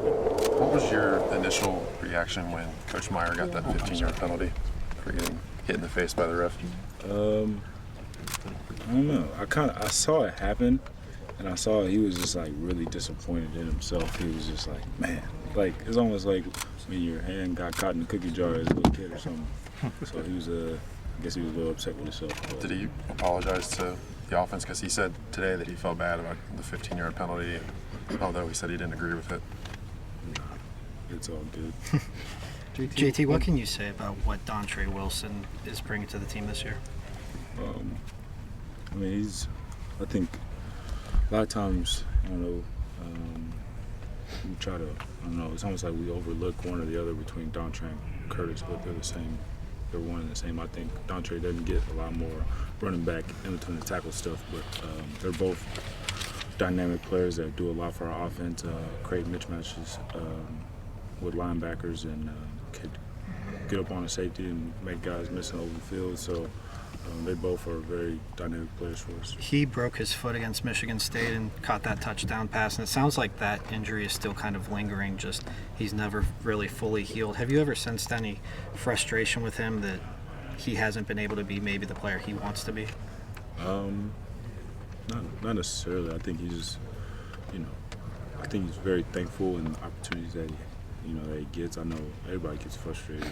What was your initial reaction when Coach Meyer got that 15-yard penalty for getting hit in the face by the ref? I don't know. I saw it happen, and I saw he was just like really disappointed in himself. He was just like, man, like it's almost like when your hand got caught in the cookie jar as a little kid or something. So he was I guess he was a little upset with himself. But. Did he apologize to the offense? Because he said today that he felt bad about the 15-yard penalty, although he said he didn't agree with it. It's all good. JT, what can you say about what Dontre Wilson is bringing to the team this year? I mean, I think a lot of times, I don't know, we try to, I don't know, it's almost like we overlook one or the other between Dontre and Curtis, but they're the same. They're one and the same. I think Dontre doesn't get a lot more running back in between the tackle stuff, but they're both dynamic players that do a lot for our offense, create mismatches with linebackers, and could get up on a safety and make guys missing over the field. So they both are very dynamic players for us. He broke his foot against Michigan State and caught that touchdown pass, and it sounds like that injury is still kind of lingering. Just he's never really fully healed. Have you ever sensed any frustration with him that he hasn't been able to be maybe the player he wants to be? Not necessarily. I think he's just, I think he's very thankful in the opportunities that that he gets. I know everybody gets frustrated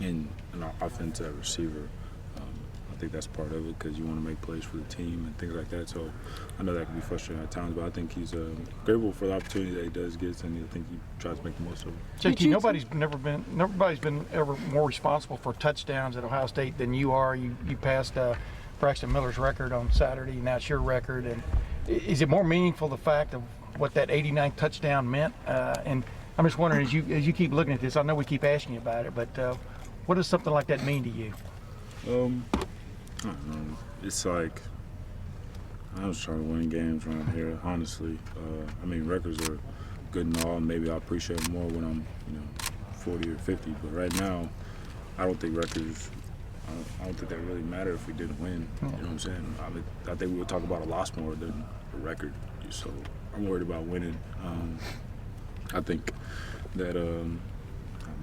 in an offense at receiver. I think that's part of it because you want to make plays for the team and things like that. So I know that can be frustrating at times, but I think he's grateful for the opportunity that he does get, and I think he tries to make the most of it. JT, nobody's been ever more responsible for touchdowns at Ohio State than you are. You passed Braxton Miller's record on Saturday, and now it's your record. And is it more meaningful, the fact of what that 89th touchdown meant? And I'm just wondering, as you keep looking at this, I know we keep asking you about it, but what does something like that mean to you? I don't know. It's like I was trying to win games around here, honestly. I mean, records are good and all, and maybe I appreciate them more when I'm, 40 or 50. But right now, I don't think records. I don't think that really matter if we didn't win. You know what I'm saying? I think we would talk about a loss more than a record. So I'm worried about winning. I think that I'm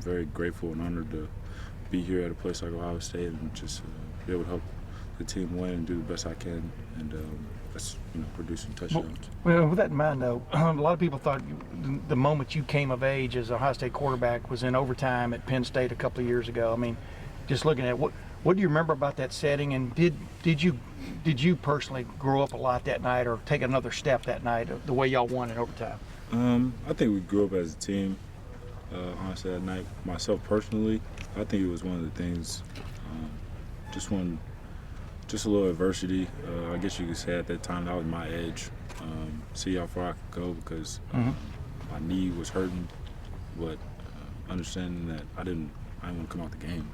very grateful and honored to be here at a place like Ohio State and just be able to help the team win and do the best I can, and that's producing touchdowns. Well, with that in mind, though, a lot of people thought the moment you came of age as a Ohio State quarterback was in overtime at Penn State a couple of years ago. I mean, just looking at what do you remember about that setting, and did you personally grow up a lot that night or take another step that night the way y'all won in overtime? I think we grew up as a team. Honestly, that night, myself personally, I think it was one of the things. Just a little adversity. I guess you could say at that time that was my edge. See how far I could go because my knee was hurting, but understanding that I didn't want to come out the game.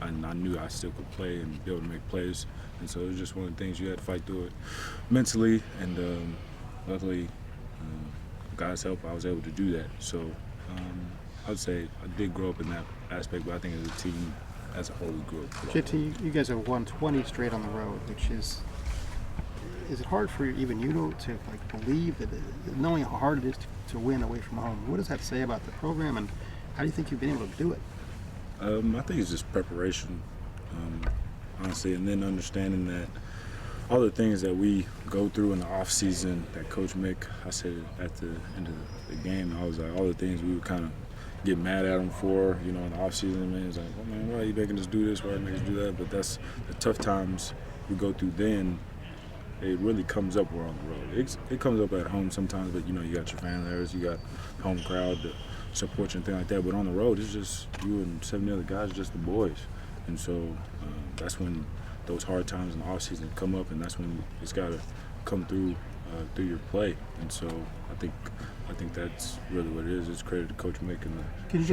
I knew I still could play and be able to make plays, and so it was just one of the things you had to fight through it mentally. And luckily, God's help, I was able to do that. So I would say I did grow up in that aspect, but I think as a team, as a whole, we grew up. JT, you guys have won 20 straight on the road, which is it hard for even you to believe that, knowing how hard it is to win away from home? What does that say about the program, and how do you think you've been able to do it? I think it's just preparation, honestly, and then understanding that all the things that we go through in the off season that Coach Mick, I said at the end of the game, I was like, all the things we would kind of get mad at him for, in the off season, man, it's like, oh man, why are you making us do this? Why are you making us do that? But that's the tough times we go through then. It really comes up when we're on the road. It comes up at home sometimes, but you got your family there, you got home crowd to support you and things like that. But on the road, it's just you and 70 other guys, just the boys. And so that's when those hard times in the off season come up, and that's when it's got to come through your play. And so I think that's really what it is. It's credit to Coach Mick and the Can you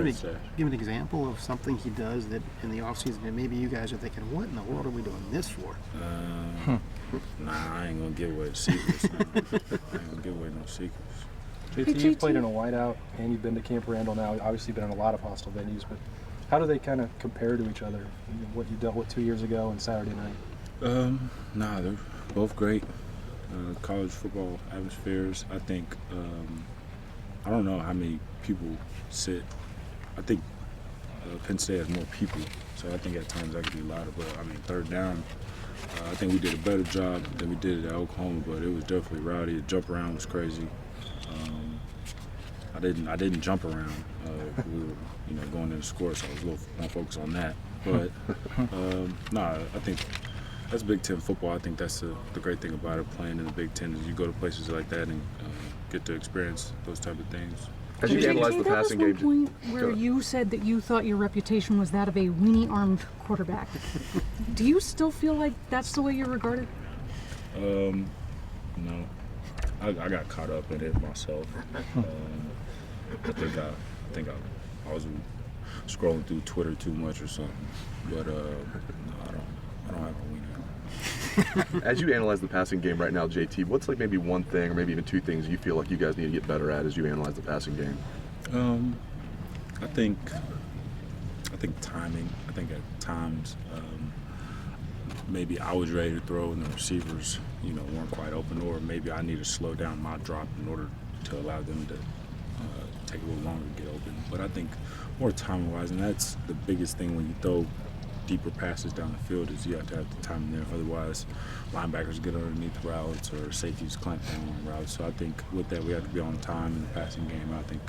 give an example of something he does that in the offseason that maybe you guys are thinking, what in the world are we doing this for? Nah, I ain't going to give away the secrets. I ain't going to give away no secrets. JT, you've played in a whiteout and you've been to Camp Randall now. Obviously been in a lot of hostile venues, but how do they kind of compare to each other? What you dealt with 2 years ago and Saturday night? Nah, they're both great. College football atmospheres. I think I don't know how many people sit. I think Penn State has more people, so I think at times that could be louder. But I mean, third down, I think we did a better job than we did at Oklahoma, but it was definitely rowdy. The jump around was crazy. I didn't jump around. We were, going in the score, so I was a little more focused on that. But I think that's Big Ten football. I think that's the great thing about it, playing in the Big Ten, is you go to places like that and get to experience those type of things. As you analyze the passing there game, was one point where you said that you thought your reputation was that of a weenie-armed quarterback. Do you still feel like that's the way you're regarded? No, I got caught up in it myself. I think I was scrolling through Twitter too much or something. But no, I don't have a wiener. as you analyze the passing game right now, JT, what's like maybe one thing or maybe even two things you feel like you guys need to get better at as you analyze the passing game? I think timing. I think at times maybe I was ready to throw and the receivers, weren't quite open, or maybe I need to slow down my drop in order to allow them to take a little longer to get open. But I think more timing-wise, and that's the biggest thing when you throw deeper passes down the field, is you have to have the time there. Otherwise, linebackers get underneath routes or safeties clamp down on routes. So I think with that, we have to be on time in the passing game. I think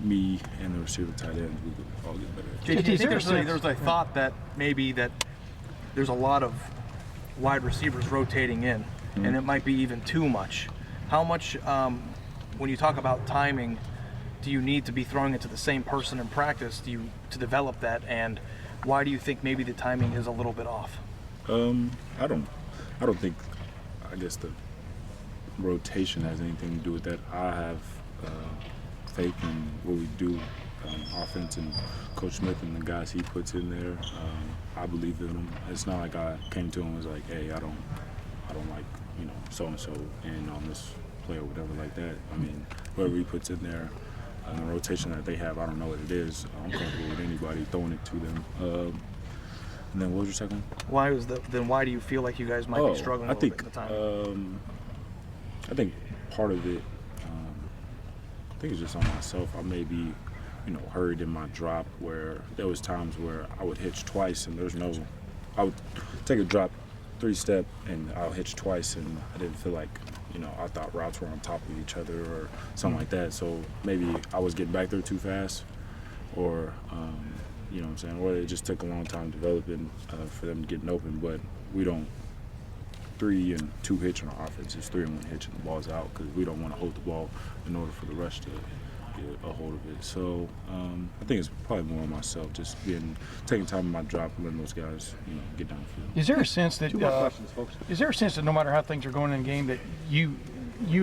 me and the receiver tight ends, we could all get better at it. JT, I think there's a thought that maybe that there's a lot of wide receivers rotating in, and it might be even too much. How much, when you talk about timing, do you need to be throwing it to the same person in practice to develop that, and why do you think maybe the timing is a little bit off? I don't think, I guess the rotation has anything to do with that. I have faith in what we do, offense, and Coach Smith and the guys he puts in there. I believe in them. It's not like I came to him and was like, hey, I don't like, so-and-so and on this play or whatever like that. I mean, whoever he puts in there, the rotation that they have, I don't know what it is. I'm comfortable with anybody throwing it to them. And then what was your second one? Why do you feel like you guys might be struggling a little bit at the time? I think part of it, I think it's just on myself. I may be, hurried in my drop, where there was times where I would hitch twice and I would take a drop 3-step and I'll hitch twice, and I didn't feel like, I thought routes were on top of each other or something like that. So maybe I was getting back there too fast, or, you know what I'm saying, or it just took a long time developing for them getting open. But we don't 3 and 2 hitch on our offense. It's 3 and 1 hitch and the ball's out, because we don't want to hold the ball in order for the rush to get a hold of it. So I think it's probably more on myself, just taking time in my drop and letting those guys, get down the field. Is there a sense that Two more questions, folks. is there a sense that no matter how things are going in the game, that you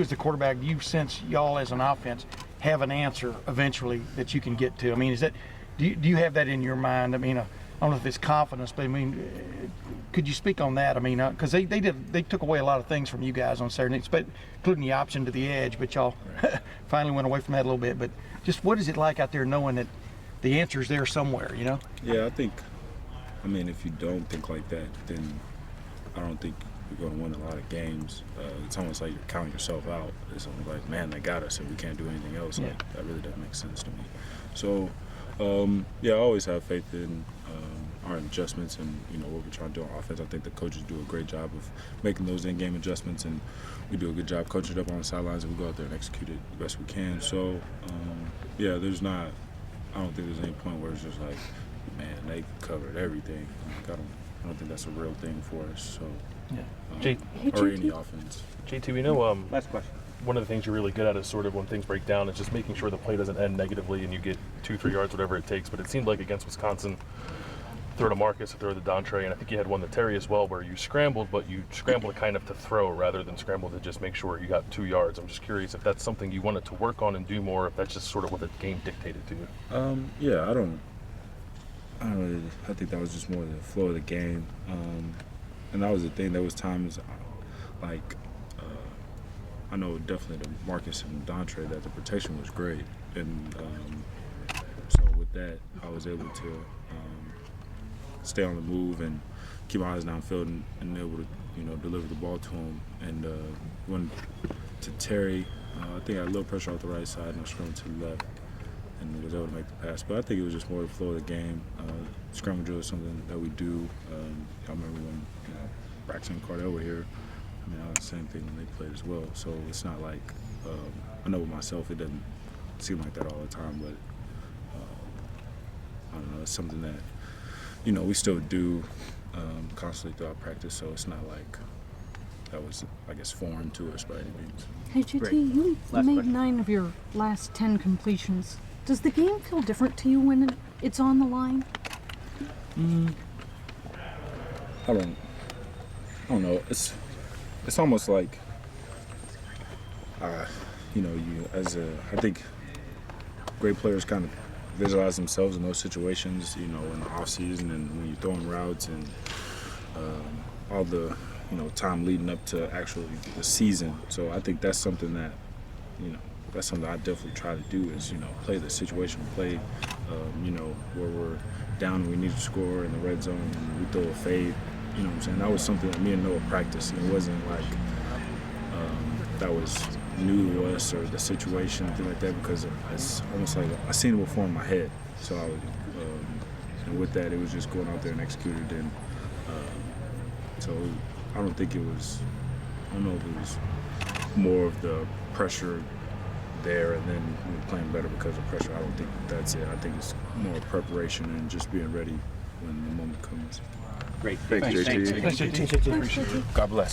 as the quarterback, you sense y'all as an offense have an answer eventually that you can get to? I mean, is that do you have that in your mind? I mean, I don't know if it's confidence, but I mean, could you speak on that? I mean, because they took away a lot of things from you guys on Saturday nights, but including the option to the edge, but y'all finally went away from that a little bit. But just what is it like out there knowing that the answer's there somewhere, Yeah, I mean, if you don't think like that, then I don't think you're going to win a lot of games. It's almost like you're counting yourself out. It's almost like, man, they got us and we can't do anything else. Yeah. Like, that really doesn't make sense to me. So, I always have faith in our adjustments and, what we're trying to do on offense. I think the coaches do a great job of making those in-game adjustments, and we do a good job coaching it up on the sidelines, and we go out there and execute it the best we can. So, I don't think there's any point where it's just like, man, they covered everything. Like, I don't think that's a real thing for us. So, or any offense. JT, we know Last question. one of the things you're really good at is sort of when things break down, is just making sure the play doesn't end negatively and you get 2-3 yards, whatever it takes. But it seemed like against Wisconsin, throw to Marcus, throw to Dontre, and I think you had one to Terry as well, where you scrambled, but you scrambled kind of to throw rather than scramble to just make sure you got 2 yards. I'm just curious if that's something you wanted to work on and do more, if that's just sort of what the game dictated to you. I don't really. I think that was just more the flow of the game, and that was the thing. There was times like I know definitely the Marcus and Dontre that the protection was great, and so with that I was able to stay on the move and keep my eyes downfield and able to deliver the ball to him. And when to Terry, I think I had a little pressure off the right side and I scrambled to the left and was able to make the pass. But I think it was just more the flow of the game. Scramble drill is something that we do. I remember when Braxton and Cardell were here. I mean, that was the same thing when they played as well. So it's not like I know with myself it doesn't seem like that all the time, but I don't know. It's something that we still do constantly throughout practice. So it's not like that was, I guess, foreign to us by any means. Hey, JT, you made 9 of your last 10 completions. Does the game feel different to you when it's on the line? I don't know. It's almost like, I think great players kind of visualize themselves in those situations, in the off season and when you're throwing routes and all the time leading up to actually the season. So I think that's something that that's something I definitely try to do is play the situation, play where we're down and we need to score in the red zone and we throw a fade. You know what I'm saying? That was something that me and Noah practiced. It wasn't like that was new to us or the situation, anything like that, because it's almost like I seen it before in my head. So I would, and with that, it was just going out there and executing it. And so I don't think it was. I don't know if it was more of the pressure there and then we were playing better because of pressure. I don't think that's it. I think it's more preparation and just being ready when the moment comes. Great. Thanks, JT. Thanks, JT. God bless.